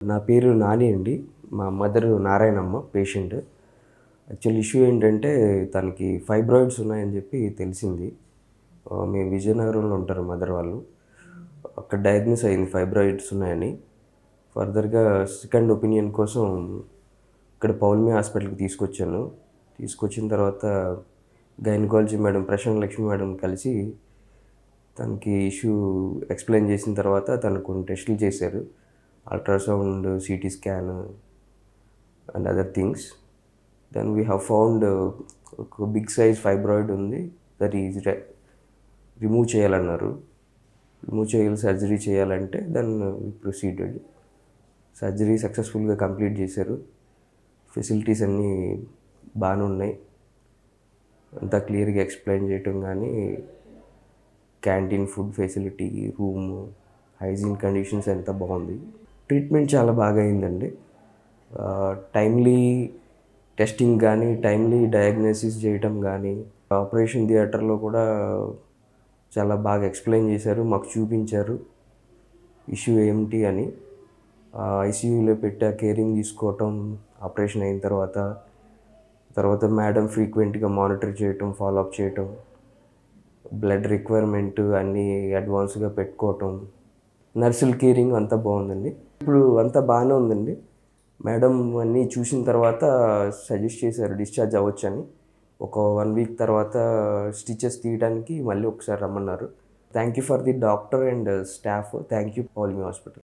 నా పేరు నాని అండి. మా mother Narayanamma patient. Actual issue ఏంటంటే తనకి ఫైబ్రాయిడ్స్ ఉన్నాయని చెప్పి తెలిసింది. మేము విజయనగరంలో ఉంటారు మదర్ వాళ్ళు. అక్కడ డయాగ్నోస్ అయింది ఫైబ్రాయిడ్స్ ఉన్నాయని. ఫర్దర్‌గా సెకండ్ ఒపీనియన్ కోసం ఇక్కడ పౌల్మి హాస్పిటల్‌కి తీసుకొచ్చాను. తీసుకొచ్చిన తర్వాత gynaecology madam Prashant Lakshmi madam కలిసి తనకి ఇష్యూ ఎక్స్‌ప్లెయిన్ చేసిన తర్వాత తనకు కొన్ని టెస్టులు చేశారు. Ultrasound, CT scan and other things. Then we have found ఒక బిగ్ సైజ్ ఫైబ్రాయిడ్ ఉంది. దట్ ఈజ్ రిమూవ్ చేయాలన్నారు. సర్జరీ చేయాలంటే దెన్ వి ప్రొసీడెడ్. సర్జరీ సక్సెస్ఫుల్గా కంప్లీట్ చేశారు. ఫెసిలిటీస్ అన్నీ బాగానే ఉన్నాయి. అంతా క్లియర్గా ఎక్స్ప్లెయిన్ చేయటం కానీ, canteen food facility, room, hygiene conditions అంతా బాగుంది. ట్రీట్మెంట్ చాలా బాగా అయిందండి. టైమ్లీ టెస్టింగ్ కానీ, టైమ్లీ డయాగ్నోసిస్ చేయటం కానీ, ఆపరేషన్ థియేటర్లో కూడా చాలా బాగా ఎక్స్ప్లెయిన్ చేశారు, మాకు చూపించారు ఇష్యూ ఏమిటి అని. ఐసీయూలో పెట్టి కేరింగ్ తీసుకోవటం, ఆపరేషన్ అయిన తర్వాత మేడం ఫ్రీక్వెంట్గా మానిటర్ చేయటం, ఫాలోఅప్ చేయటం, బ్లడ్ రిక్వైర్మెంట్ అన్నీ అడ్వాన్స్గా పెట్టుకోవటం, నర్సుల కేరింగ్ అంతా బాగుందండి. ఇప్పుడు అంతా బాగానే ఉందండి. మేడం అన్నీ చూసిన తర్వాత సజెస్ట్ చేశారు డిశ్చార్జ్ అవ్వచ్చని. ఒక 1 వీక్ తర్వాత స్టిచెస్ తీయడానికి మళ్ళీ ఒకసారి రమ్మన్నారు. Thank you for the doctor and staff. Thank you Poulmi hospital.